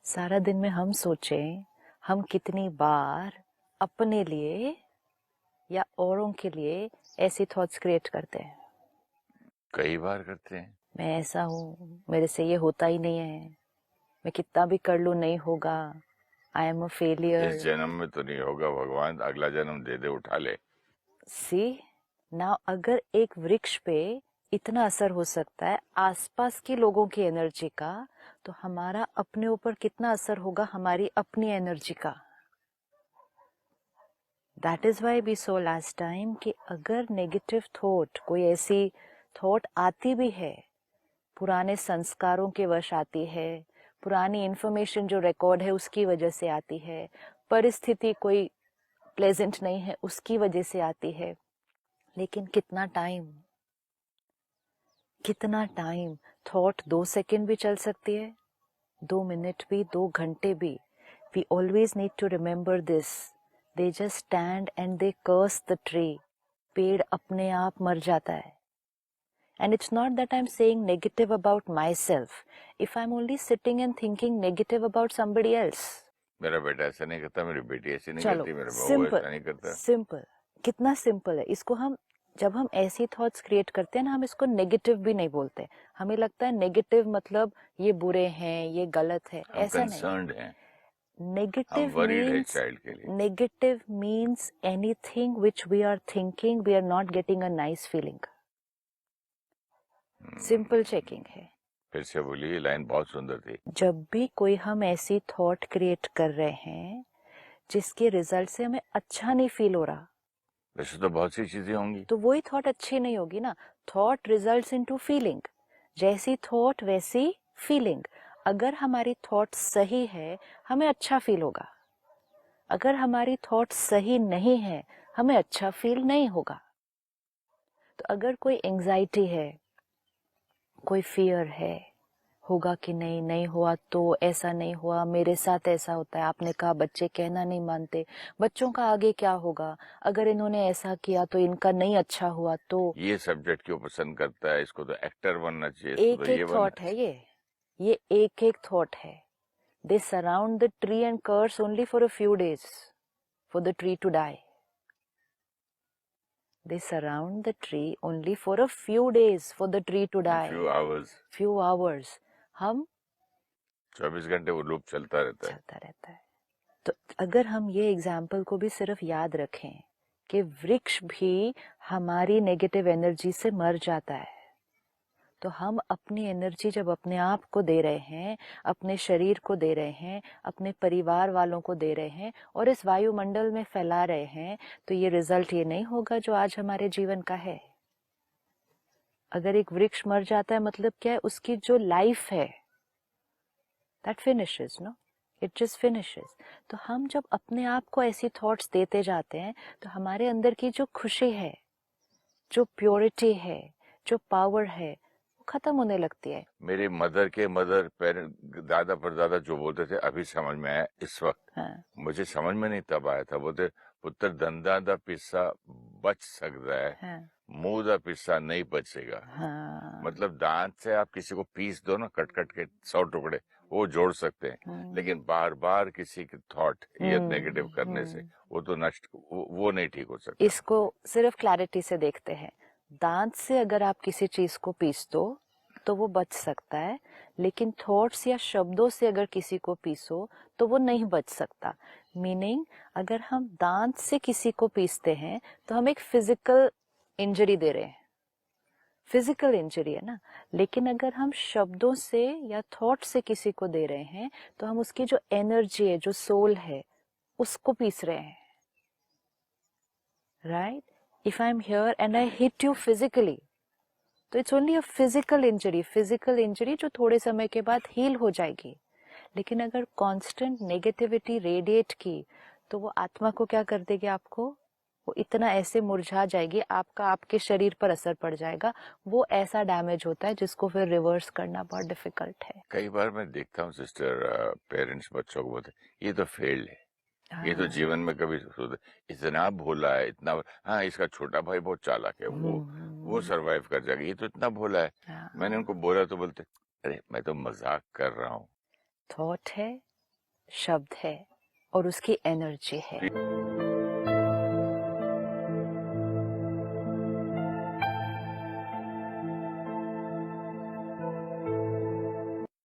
सारा दिन में हम सोचें हम कितनी बार अपने लिए या औरों के लिए ऐसी थॉट्स क्रिएट करते हैं। कई बार करते हैं। मैं ऐसा हूँ, मेरे से ये होता ही नहीं है, मैं कितना भी कर लूँ नहीं होगा, आई एम अ फेलियर। इस जन्म में तो नहीं होगा, भगवान अगला जन्म दे दे उठा ले। सी ना, अगर एक वृक्ष पे इतना असर हो सकता है आसपास के लोगों की एनर्जी का, तो हमारा अपने ऊपर कितना असर होगा हमारी अपनी एनर्जी का। That is why we so last time कि अगर नेगेटिव थॉट, कोई ऐसी थॉट आती भी है, पुराने संस्कारों के वश आती है, पुरानी इंफॉर्मेशन जो रिकॉर्ड है उसकी वजह से आती है, परिस्थिति कोई प्लेजेंट नहीं है उसकी वजह से आती है, लेकिन कितना टाइम थॉट 2 सेकंड भी चल सकती है, 2 मिनट भी, 2 घंटे भी। We always need to remember this. They just stand and they curse the tree. पेड़ अपने आप मर जाता है। And it's not that I'm saying negative about myself. If I'm only sitting and thinking negative about somebody else. मेरा बेटा ऐसा नहीं करता, मेरी बेटी ऐसी नहीं चलो, करती, मेरा बहू ऐसा नहीं करता। सिंपल, कितना सिंपल है। इसको हम, जब हम ऐसी थॉट्स क्रिएट करते हैं ना, हम इसको नेगेटिव भी नहीं बोलते। हमें लगता है नेगेटिव मतलब ये बुरे हैं, ये गलत है, ऐसा नहीं। Negative means anything which we are thinking we are not getting a nice feeling. Simple checking है। फिर से बोलिए, लाइन बहुत सुंदर थी। जब भी कोई हम ऐसी थॉट क्रिएट कर रहे हैं जिसके रिजल्ट से हमें अच्छा नहीं फील हो रहा, वैसे तो बहुत सी चीजें होंगी, तो वही थॉट अच्छी नहीं होगी ना। Thought results into feeling. जैसी थॉट वैसी फीलिंग। अगर हमारी थॉट सही है हमें अच्छा फील होगा, अगर हमारी थॉट सही नहीं है हमें अच्छा फील नहीं होगा। तो अगर कोई एंजाइटी है, कोई फियर है, होगा कि नहीं, नहीं हुआ तो ऐसा नहीं हुआ, मेरे साथ ऐसा होता है। आपने कहा बच्चे कहना नहीं मानते, बच्चों का आगे क्या होगा, अगर इन्होंने ऐसा किया तो इनका नहीं अच्छा हुआ तो। ये सब्जेक्ट क्यों पसंद करता है, इसको तो एक्टर बनना चाहिए, एक एक थॉट है ये एक एक थॉट है। They surround the tree and curse only for a few days for the tree to die. They surround the tree only for a few days for the tree to die. Few hours. हम 24 घंटे वो loop चलता रहता है। तो अगर हम ये एग्जाम्पल को भी सिर्फ याद रखें कि वृक्ष भी हमारी नेगेटिव एनर्जी से मर जाता है, तो हम अपनी एनर्जी जब अपने आप को दे रहे हैं, अपने शरीर को दे रहे हैं, अपने परिवार वालों को दे रहे हैं और इस वायुमंडल में फैला रहे हैं, तो ये रिजल्ट ये नहीं होगा जो आज हमारे जीवन का है। अगर एक वृक्ष मर जाता है मतलब क्या है, उसकी जो लाइफ है that finishes, no, it just finishes. तो हम जब अपने आप को ऐसी थॉट्स देते जाते हैं तो हमारे अंदर की जो खुशी है, जो प्योरिटी है, जो पावर है, खत्म होने लगती है। मेरी मदर पेरेंट, दादा परदादा जो बोलते थे अभी समझ में आया इस वक्त। हाँ। मुझे समझ में नहीं तब आया था। बोलते पुत्र दंदा दा पिस्सा बच सकता है, हाँ। मुंह दा पिस्सा नहीं बचेगा। हाँ। मतलब दांत से आप किसी को पीस दो ना, कट कट के 100 टुकड़े, वो जोड़ सकते हैं, लेकिन बार बार किसी की थॉट ये नेगेटिव करने से वो तो नष्ट, वो नहीं ठीक हो सकता। इसको सिर्फ क्लैरिटी से देखते हैं। दांत से अगर आप किसी चीज को पीस दो तो वो बच सकता है, लेकिन थॉट्स या शब्दों से अगर किसी को पीसो तो वो नहीं बच सकता। मीनिंग, अगर हम दांत से किसी को पीसते हैं तो हम एक फिजिकल इंजरी दे रहे हैं, फिजिकल इंजरी है ना। लेकिन अगर हम शब्दों से या थॉट से किसी को दे रहे हैं तो हम उसकी जो एनर्जी है, जो सोल है, उसको पीस रहे हैं। Right? If I am here and I hit you physically, तो it's only a physical injury जो थोड़े समय के बाद हील हो जाएगी। लेकिन अगर कांस्टेंट नेगेटिविटी रेडिएट की तो वो आत्मा को क्या कर देगी, आपको वो इतना ऐसे मुरझा जाएगी, आपका आपके शरीर पर असर पड़ जाएगा। वो ऐसा डैमेज होता है जिसको फिर रिवर्स करना बहुत डिफिकल्ट है। कई बार मैं देखता हूँ सिस्टर, पेरेंट्स बच्चों को बोलते ये तो फेल्ड है, ये तो जीवन में कभी इतना भोला है, इतना। हाँ, इसका छोटा भाई बहुत चालाक है, वो सरवाइव कर जाएगा, ये तो इतना भोला है। मैंने उनको बोला तो बोलते अरे मैं तो मजाक कर रहा हूँ। थॉट है, शब्द है और उसकी एनर्जी है।